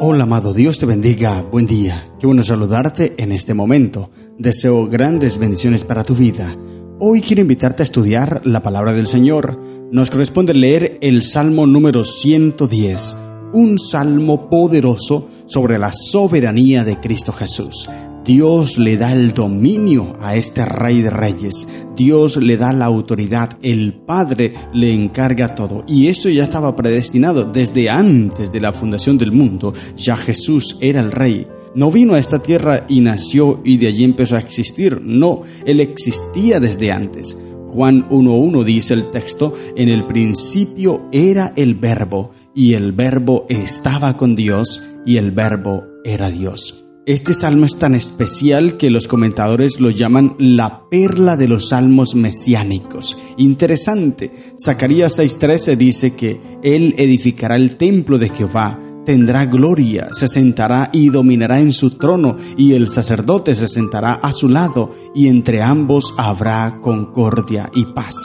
Hola amado, Dios te bendiga, buen día. Qué bueno saludarte en este momento. Deseo grandes bendiciones para tu vida. Hoy quiero invitarte a estudiar la palabra del Señor. Nos corresponde leer el Salmo número 110, un salmo poderoso sobre la soberanía de Cristo Jesús. Dios le da el dominio a este Rey de Reyes. Dios le da la autoridad. El Padre le encarga todo. Y esto ya estaba predestinado desde antes de la fundación del mundo. Ya Jesús era el Rey. No vino a esta tierra y nació y de allí empezó a existir. No, Él existía desde antes. Juan 1:1 dice el texto: en el principio era el Verbo, y el Verbo estaba con Dios, y el Verbo era Dios. Este salmo es tan especial que los comentadores lo llaman la perla de los salmos mesiánicos. Interesante, Zacarías 6:13 dice que Él edificará el templo de Jehová, tendrá gloria, se sentará y dominará en su trono, y el sacerdote se sentará a su lado, y entre ambos habrá concordia y paz.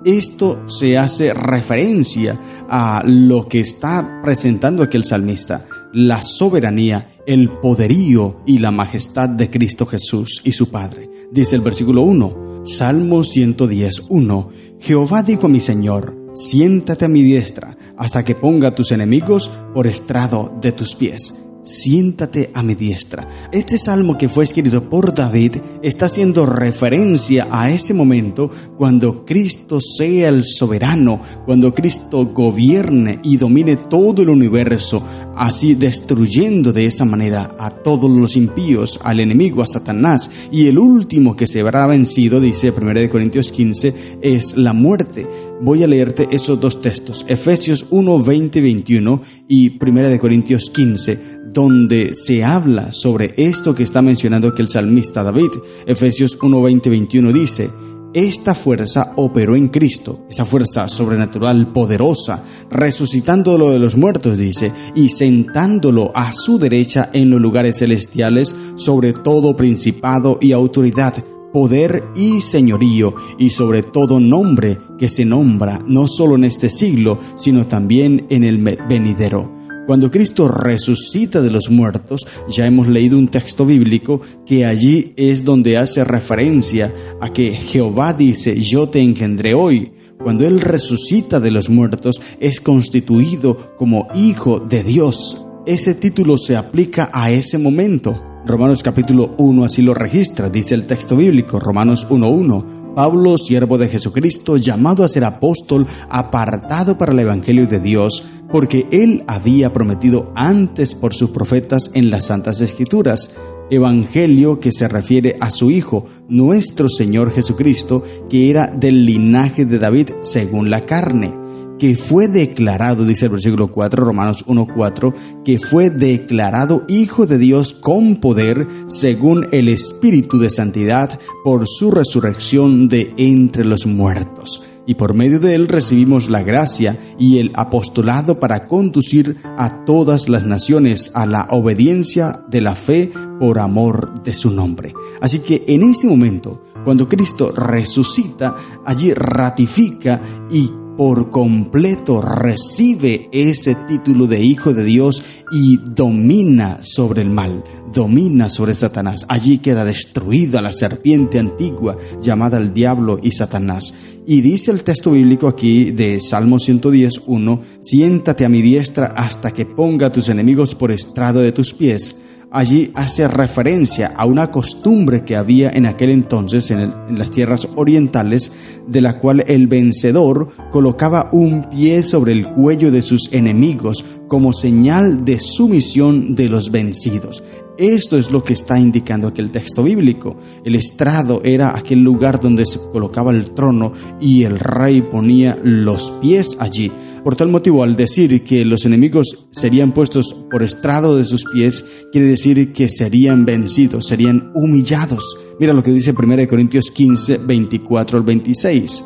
Esto se hace referencia a lo que está presentando aquí el salmista, la soberanía, el poderío y la majestad de Cristo Jesús y su Padre. Dice el versículo 1, Salmo 110:1, Jehová dijo a mi Señor: siéntate a mi diestra, hasta que ponga a tus enemigos por estrado de tus pies. Siéntate a mi diestra. Este salmo, que fue escrito por David, está haciendo referencia a ese momento cuando Cristo sea el soberano, cuando Cristo gobierne y domine todo el universo, así destruyendo de esa manera a todos los impíos, al enemigo, a Satanás. Y el último que se verá vencido, dice 1 Corintios 15, es la muerte. Voy a leerte esos dos textos, Efesios 1:20-21 y 1 Corintios 15, donde se habla sobre esto que está mencionando aquí el salmista David. Efesios 1:20-21 dice: esta fuerza operó en Cristo, esa fuerza sobrenatural poderosa, resucitándolo de los muertos, dice, y sentándolo a su derecha en los lugares celestiales, sobre todo principado y autoridad, poder y señorío, y sobre todo nombre que se nombra no solo en este siglo, sino también en el venidero. Cuando Cristo resucita de los muertos, ya hemos leído un texto bíblico que allí es donde hace referencia a que Jehová dice: yo te engendré hoy. Cuando Él resucita de los muertos, es constituido como Hijo de Dios. Ese título se aplica a ese momento. Romanos capítulo 1 así lo registra, dice el texto bíblico, Romanos 1:1. Pablo, siervo de Jesucristo, llamado a ser apóstol, apartado para el evangelio de Dios, porque Él había prometido antes por sus profetas en las Santas Escrituras, evangelio que se refiere a su Hijo, nuestro Señor Jesucristo, que era del linaje de David según la carne, que fue declarado, dice el versículo 4, Romanos 1:4, que fue declarado Hijo de Dios con poder, según el Espíritu de Santidad, por su resurrección de entre los muertos. Y por medio de Él recibimos la gracia y el apostolado para conducir a todas las naciones a la obediencia de la fe por amor de su nombre. Así que en ese momento, cuando Cristo resucita, allí ratifica y por completo recibe ese título de Hijo de Dios y domina sobre el mal, domina sobre Satanás. Allí queda destruida la serpiente antigua llamada el diablo y Satanás. Y dice el texto bíblico aquí de Salmo 110:1, siéntate a mi diestra hasta que ponga a tus enemigos por estrado de tus pies. Allí hace referencia a una costumbre que había en aquel entonces en las tierras orientales, de la cual el vencedor colocaba un pie sobre el cuello de sus enemigos como señal de sumisión de los vencidos. Esto es lo que está indicando aquí el texto bíblico. El estrado era aquel lugar donde se colocaba el trono y el rey ponía los pies allí. Por tal motivo, al decir que los enemigos serían puestos por estrado de sus pies, quiere decir que serían vencidos, serían humillados. Mira lo que dice 1 Corintios 15, 24-26.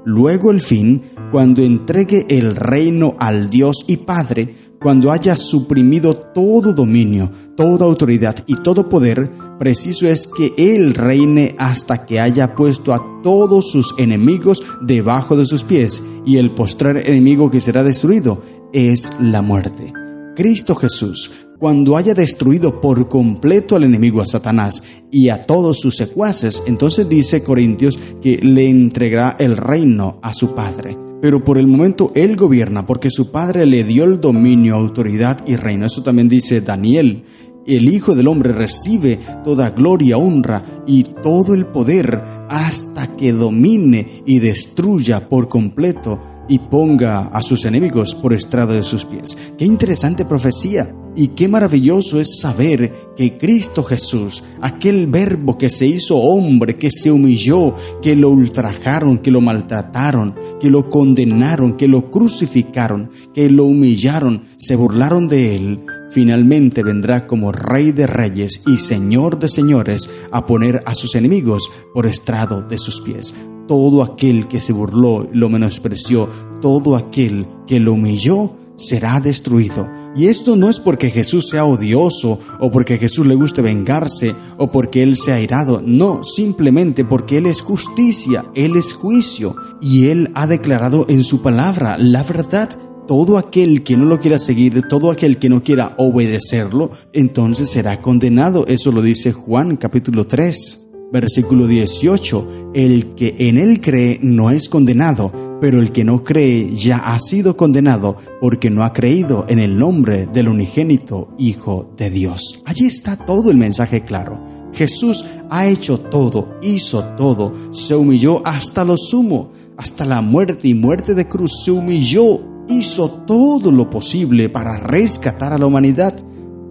Luego el fin, cuando entregue el reino al Dios y Padre, cuando haya suprimido todo dominio, toda autoridad y todo poder, preciso es que Él reine hasta que haya puesto a todos sus enemigos debajo de sus pies, y el postrer enemigo que será destruido es la muerte. Cristo Jesús, cuando haya destruido por completo al enemigo, a Satanás y a todos sus secuaces, entonces dice Corintios que le entregará el reino a su Padre. Pero por el momento Él gobierna porque su Padre le dio el dominio, autoridad y reino. Eso también dice Daniel. El Hijo del Hombre recibe toda gloria, honra y todo el poder hasta que domine y destruya por completo y ponga a sus enemigos por estrado de sus pies. ¡Qué interesante profecía! Y qué maravilloso es saber que Cristo Jesús, aquel verbo que se hizo hombre, que se humilló, que lo ultrajaron, que lo maltrataron, que lo condenaron, que lo crucificaron, que lo humillaron, se burlaron de él, finalmente vendrá como Rey de Reyes y Señor de Señores a poner a sus enemigos por estrado de sus pies. Todo aquel que se burló, lo menospreció, todo aquel que lo humilló, será destruido. Y esto no es porque Jesús sea odioso o porque a Jesús le guste vengarse o porque Él sea airado. No, simplemente porque Él es justicia, Él es juicio y Él ha declarado en su palabra la verdad. Todo aquel que no lo quiera seguir, todo aquel que no quiera obedecerlo, entonces será condenado. Eso lo dice Juan capítulo 3. Versículo 18, el que en él cree no es condenado, pero el que no cree ya ha sido condenado porque no ha creído en el nombre del unigénito Hijo de Dios. Allí está todo el mensaje claro. Jesús ha hecho todo, hizo todo, se humilló hasta lo sumo, hasta la muerte y muerte de cruz, se humilló, hizo todo lo posible para rescatar a la humanidad.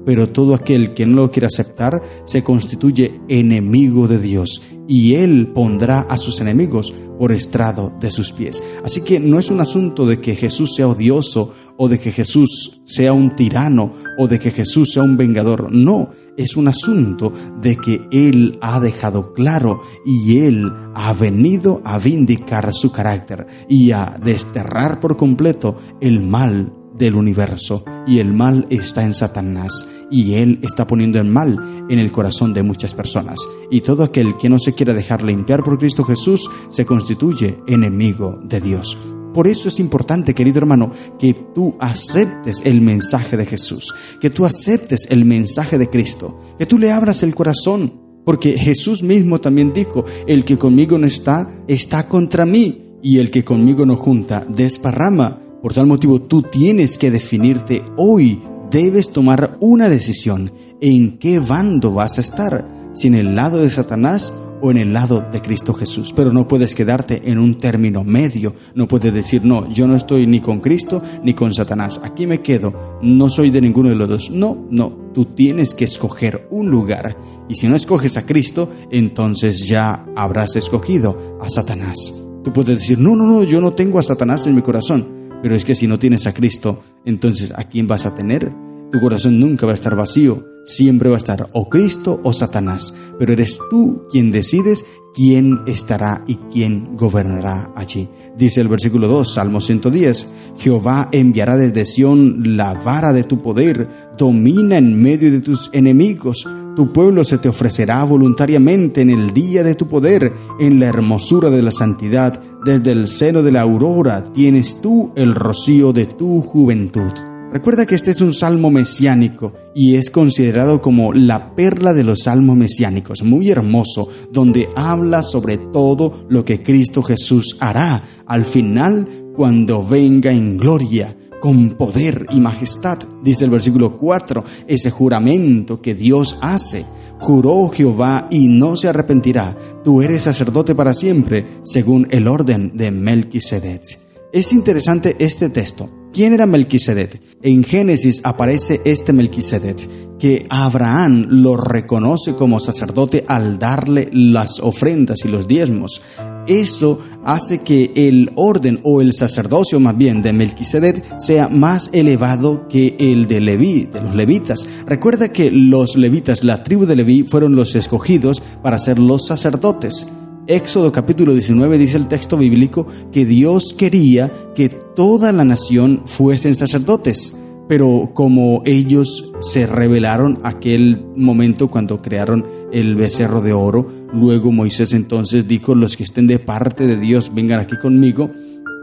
Pero todo aquel que no lo quiere aceptar se constituye enemigo de Dios y Él pondrá a sus enemigos por estrado de sus pies. Así que no es un asunto de que Jesús sea odioso o de que Jesús sea un tirano o de que Jesús sea un vengador. No, es un asunto de que Él ha dejado claro y Él ha venido a vindicar su carácter y a desterrar por completo el mal del universo, y el mal está en Satanás y él está poniendo el mal en el corazón de muchas personas, y todo aquel que no se quiera dejar limpiar por Cristo Jesús se constituye enemigo de Dios. Por eso es importante, querido hermano, que tú aceptes el mensaje de Jesús, que tú aceptes el mensaje de Cristo, que tú le abras el corazón, porque Jesús mismo también dijo: el que conmigo no está, está contra mí, y el que conmigo no junta, desparrama. Por tal motivo, tú tienes que definirte hoy. Debes tomar una decisión. ¿En qué bando vas a estar? ¿Si en el lado de Satanás o en el lado de Cristo Jesús? Pero no puedes quedarte en un término medio. No puedes decir: no, yo no estoy ni con Cristo ni con Satanás. Aquí me quedo. No soy de ninguno de los dos. No. Tú tienes que escoger un lugar. Y si no escoges a Cristo, entonces ya habrás escogido a Satanás. Tú puedes decir: no, yo no tengo a Satanás en mi corazón. Pero es que si no tienes a Cristo, entonces ¿a quién vas a tener? Tu corazón nunca va a estar vacío, siempre va a estar o Cristo o Satanás, pero eres tú quien decides quién estará y quién gobernará allí. Dice el versículo 2, Salmo 110, Jehová enviará desde Sión la vara de tu poder, domina en medio de tus enemigos. Tu pueblo se te ofrecerá voluntariamente en el día de tu poder, en la hermosura de la santidad. Desde el seno de la aurora tienes tú el rocío de tu juventud. Recuerda que este es un salmo mesiánico y es considerado como la perla de los salmos mesiánicos, muy hermoso, donde habla sobre todo lo que Cristo Jesús hará al final cuando venga en gloria, con poder y majestad. Dice el versículo 4, ese juramento que Dios hace. Juró Jehová y no se arrepentirá. Tú eres sacerdote para siempre, según el orden de Melquisedec. Es interesante este texto. ¿Quién era Melquisedec? En Génesis aparece este Melquisedec, que Abraham lo reconoce como sacerdote al darle las ofrendas y los diezmos. Eso hace que el orden o el sacerdocio más bien de Melquisedec sea más elevado que el de Leví, de los levitas. Recuerda que los levitas, la tribu de Leví, fueron los escogidos para ser los sacerdotes. Éxodo capítulo 19 dice el texto bíblico que Dios quería que toda la nación fuesen sacerdotes, pero como ellos se rebelaron aquel momento cuando crearon el becerro de oro, luego Moisés entonces dijo: los que estén de parte de Dios vengan aquí conmigo,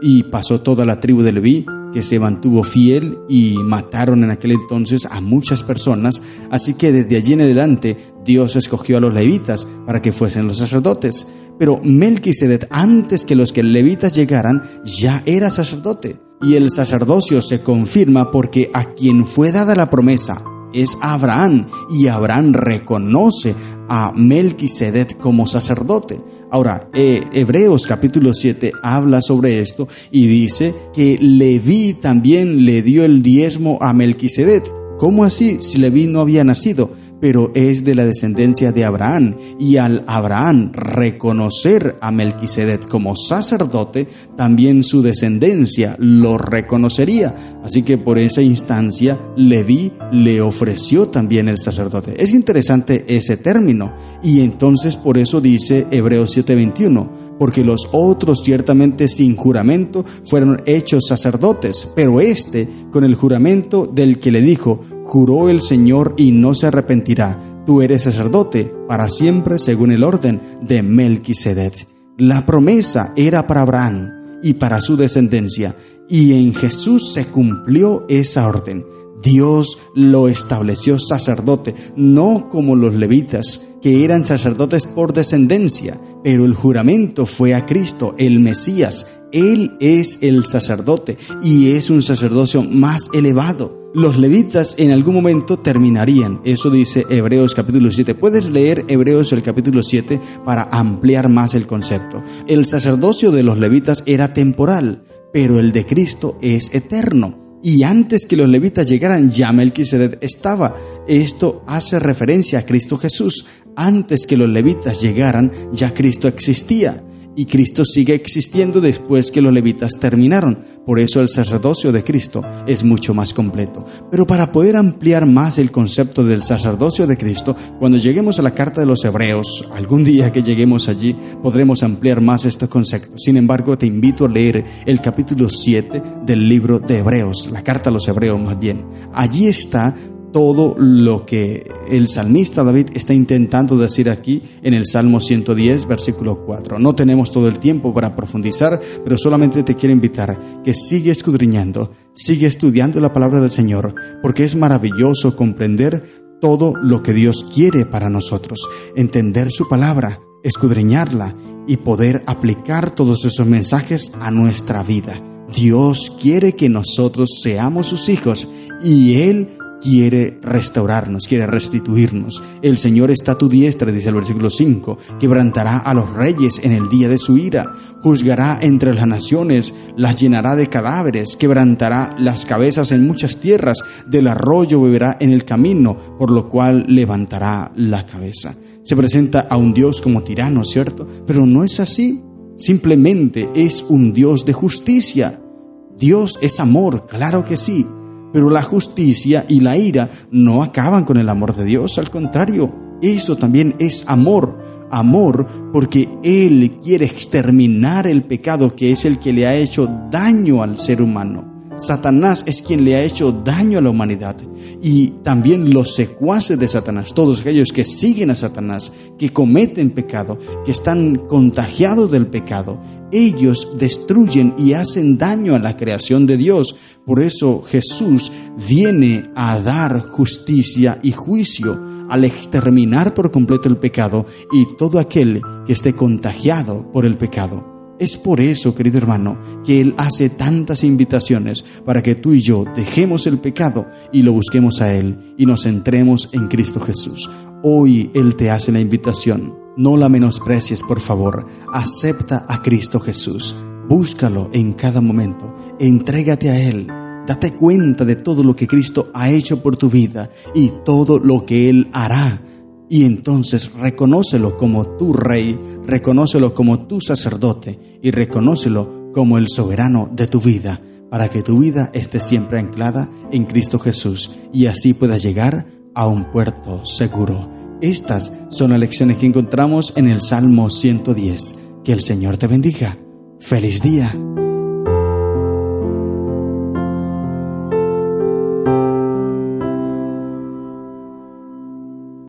y pasó toda la tribu de Leví, que se mantuvo fiel, y mataron en aquel entonces a muchas personas. Así que desde allí en adelante Dios escogió a los levitas para que fuesen los sacerdotes. Pero Melquisedec, antes que los levitas llegaran, ya era sacerdote. Y el sacerdocio se confirma porque a quien fue dada la promesa es Abraham, y Abraham reconoce a Melquisedec como sacerdote. Ahora, Hebreos capítulo 7 habla sobre esto y dice que Leví también le dio el diezmo a Melquisedec. ¿Cómo así? Si Leví no había nacido, pero es de la descendencia de Abraham, y al Abraham reconocer a Melquisedec como sacerdote, también su descendencia lo reconocería. Así que por esa instancia Leví le ofreció también el sacerdote. Es interesante ese término, y entonces por eso dice Hebreos 7:21, porque los otros ciertamente sin juramento fueron hechos sacerdotes, pero con el juramento del que le dijo: juró el Señor y no se arrepentirá, tú eres sacerdote para siempre según el orden de Melquisedec. La promesa era para Abraham y para su descendencia, y en Jesús se cumplió esa orden. Dios lo estableció sacerdote, no como los levitas, que eran sacerdotes por descendencia, pero el juramento fue a Cristo, el Mesías. Él es el sacerdote y es un sacerdocio más elevado. Los levitas en algún momento terminarían, eso dice Hebreos capítulo 7. Puedes leer Hebreos el capítulo 7 para ampliar más el concepto. El sacerdocio de los levitas era temporal, pero el de Cristo es eterno. Y antes que los levitas llegaran, ya Melquisedec estaba. Esto hace referencia a Cristo Jesús. Antes que los levitas llegaran, ya Cristo existía. Y Cristo sigue existiendo después que los levitas terminaron. Por eso el sacerdocio de Cristo es mucho más completo. Pero para poder ampliar más el concepto del sacerdocio de Cristo, cuando lleguemos a la carta de los Hebreos, algún día que lleguemos allí, podremos ampliar más estos conceptos. Sin embargo, te invito a leer el capítulo 7 del libro de Hebreos, la carta a los Hebreos más bien. Allí está todo lo que el salmista David está intentando decir aquí en el Salmo 110, versículo 4. No tenemos todo el tiempo para profundizar, pero solamente te quiero invitar que sigue escudriñando, sigue estudiando la palabra del Señor, porque es maravilloso comprender todo lo que Dios quiere para nosotros, entender su palabra, escudriñarla y poder aplicar todos esos mensajes a nuestra vida. Dios quiere que nosotros seamos sus hijos y Él quiere restaurarnos, quiere restituirnos. El Señor está a tu diestra, dice el versículo 5, quebrantará a los reyes en el día de su ira, juzgará entre las naciones, las llenará de cadáveres, quebrantará las cabezas en muchas tierras, del arroyo beberá en el camino, por lo cual levantará la cabeza. Se presenta a un Dios como tirano, ¿cierto? Pero no es así, simplemente es un Dios de justicia. Dios es amor, claro que sí, pero la justicia y la ira no acaban con el amor de Dios, al contrario, eso también es amor. Amor porque Él quiere exterminar el pecado, que es el que le ha hecho daño al ser humano. Satanás es quien le ha hecho daño a la humanidad, y también los secuaces de Satanás, todos aquellos que siguen a Satanás, que cometen pecado, que están contagiados del pecado, ellos destruyen y hacen daño a la creación de Dios. Por eso Jesús viene a dar justicia y juicio al exterminar por completo el pecado y todo aquel que esté contagiado por el pecado. Es por eso, querido hermano, que Él hace tantas invitaciones para que tú y yo dejemos el pecado y lo busquemos a Él y nos centremos en Cristo Jesús. Hoy Él te hace la invitación. No la menosprecies, por favor. Acepta a Cristo Jesús. Búscalo en cada momento. Entrégate a Él. Date cuenta de todo lo que Cristo ha hecho por tu vida y todo lo que Él hará. Y entonces reconócelo como tu rey, reconócelo como tu sacerdote y reconócelo como el soberano de tu vida, para que tu vida esté siempre anclada en Cristo Jesús y así puedas llegar a un puerto seguro. Estas son las lecciones que encontramos en el Salmo 110. Que el Señor te bendiga. ¡Feliz día!